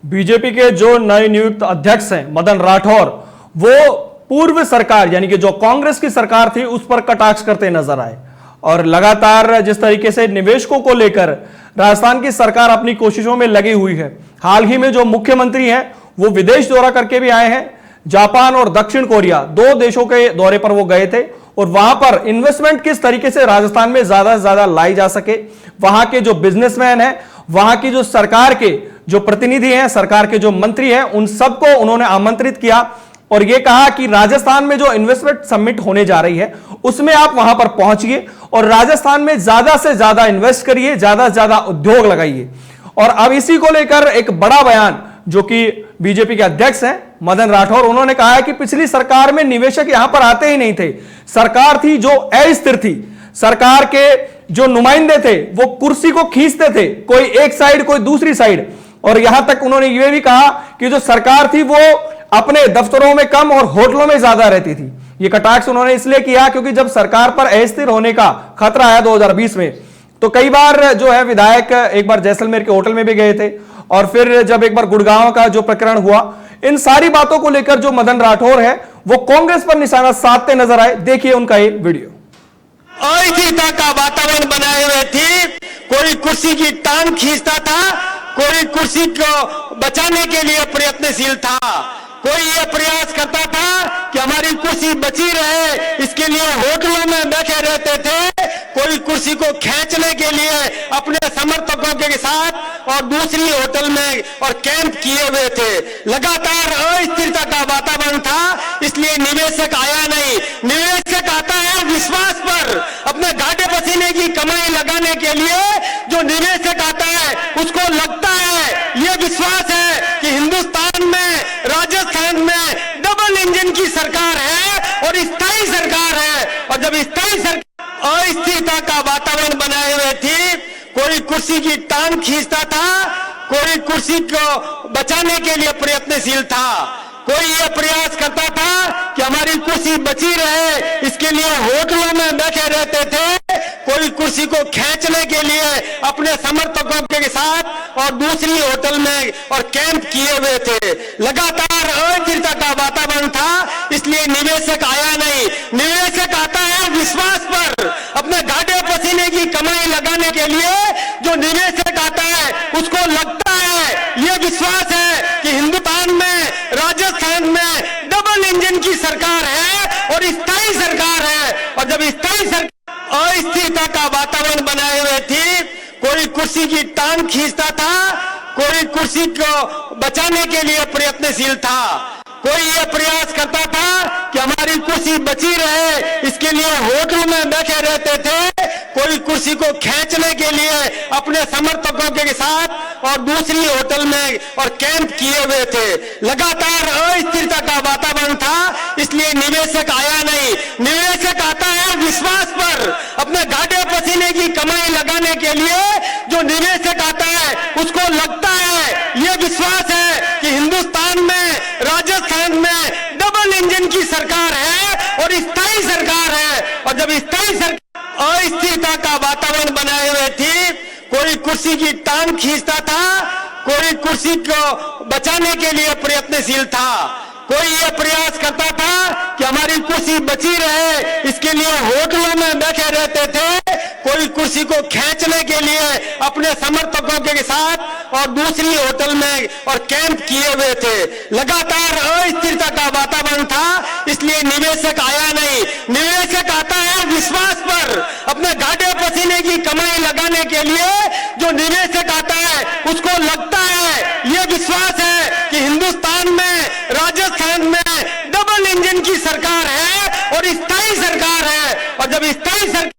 BJP के जो नए नियुक्त अध्यक्ष हैं मदन राठौर, वो पूर्व सरकार यानी कि जो कांग्रेस की सरकार थी उस पर कटाक्ष करते नजर आए और लगातार जिस तरीके से निवेशकों को लेकर राजस्थान की सरकार अपनी कोशिशों में लगी हुई है। हाल ही में जो मुख्यमंत्री हैं वो विदेश दौरा करके भी आए हैं। जापान और दक्षिण कोरिया, दो देशों के दौरे पर वो गए थे और वहां पर इन्वेस्टमेंट किस तरीके से राजस्थान में ज्यादा से ज्यादा लाई जा सके, वहां के जो बिजनेसमैन हैं, वहां की जो सरकार के जो प्रतिनिधि हैं, सरकार के जो मंत्री हैं, उन सबको उन्होंने आमंत्रित किया और यह कहा कि राजस्थान में जो इन्वेस्टमेंट समिट होने जा रही है उसमें आप वहां पर पहुंचिए और राजस्थान में ज्यादा से ज्यादा इन्वेस्ट करिए, ज्यादा से ज्यादा उद्योग लगाइए। और अब इसी को लेकर एक बड़ा बयान जो कि बीजेपी के अध्यक्ष हैं मदन राठौर, उन्होंने कहा है कि पिछली सरकार में निवेशक यहां पर आते ही नहीं थे। सरकार थी जो अस्थिर थी, सरकार के जो नुमाइंदे थे वो कुर्सी को खींचते थे, कोई एक साइड कोई दूसरी साइड। और यहां तक उन्होंने यह भी कहा कि जो सरकार थी वो अपने दफ्तरों में कम और होटलों में ज्यादा रहती थी। यह कटाक्ष उन्होंने इसलिए किया क्योंकि जब सरकार पर अस्थिर होने का खतरा आया 2020 में, तो कई बार जो है विधायक एक बार जैसलमेर के होटल में भी गए थे और फिर जब एक बार गुड़गांव का जो प्रकरण हुआ, इन सारी बातों को लेकर जो मदन राठौर है वो कांग्रेस पर निशाना साधते नजर आए। देखिए उनका ये वीडियो। अस्थिरता का वातावरण बनाए हुए थे, कोई कुर्सी की टांग खींचता था, कोई कुर्सी को बचाने के लिए प्रयत्नशील था, कोई यह प्रयास करता था कि हमारी कुर्सी बची रहे, इसके लिए होटलों में बैठे रहते थे, कोई कुर्सी को खींचने के लिए अपने समर्थकों के साथ और दूसरी होटल में और कैंप किए हुए थे। लगातार अस्थिरता का वातावरण था, इसलिए निवेशक आया नहीं। निवेशक आता है विश्वास पर, अपने घाटे पसीने की कमाई लगाने के लिए जो निवेशक आता है उसको लगता है, यह विश्वास है कि हिंदुस्तान में, राजस्थान में डबल इंजन की सरकार है और स्थायी सरकार है। और जब स्थायी सरकार अस्थिरता का वातावरण बनाए हुए थी, कोई कुर्सी की टांग खींचता था, कोई कुर्सी को बचाने के लिए प्रयत्नशील था, कोई यह प्रयास करता था कि हमारी कुर्सी बची रहे, इसके लिए होटलों में बैठे रहते थे, कोई कुर्सी को खींचने के लिए अपने समर्थकों के साथ और दूसरी होटल में और कैंप किए हुए थे। लगातार अस्थिरता का वातावरण था, इसलिए निवेशक आया नहीं। निवेशक आता है विश्वास पर, अपने घाटे पसीने की कमाई लगाने के लिए जो निवेशक आता है उसको लगता है, यह विश्वास है कि हिंदुस्तान में, राजस्थान में डबल इंजन की सरकार है और स्थायी सरकार है। और जब स्थायी सरकार अस्थिरता का वातावरण बनाए हुए थी, कोई कुर्सी की टांग खींचता था, कोई कुर्सी को बचाने के लिए प्रयत्नशील था, कोई यह प्रयास करता था कि हमारी कुर्सी बची रहे, इसके लिए होटलों में बैठे रहते थे, कोई कुर्सी को खींचने के लिए अपने समर्थकों के साथ और दूसरी होटल में और कैंप किए हुए थे। लगातार अस्थिरता का वातावरण था, इसलिए निवेशक आया नहीं। निवेशक आता है विश्वास पर, अपने घाटे पसीने की कमाई लगाने के लिए जो निवेशक आता है उसको लगता है, यह विश्वास है कि हिंदुस्तान में, राजस्थान में डबल इंजन की सरकार है और स्थायी सरकार है। और जब स्थायी सरकार अस्थिरता का वातावरण बनाए हुए थी, कोई कुर्सी की टांग खींचता था, कोई कुर्सी को बचाने के लिए प्रयत्नशील था, कोई यह प्रयास करता था कि हमारी कुर्सी बची रहे, इसके लिए होटलों में बैठे रहते थे, कोई कुर्सी को खींचने के लिए अपने समर्थकों के साथ और दूसरी होटल में और कैंप किए हुए थे। लगातार अस्थिरता का वातावरण था, इसलिए निवेशक आया नहीं। निवेशक आता है विश्वास पर, अपने घाटे पसीने की कमाई लगाने के लिए जो निवेशक आता है उसको लगता है, यह विश्वास है कि हिंदुस्तान में, राजस्थान में डबल इंजन की सरकार है और स्थायी सरकार है। और जब स्थायी सरकार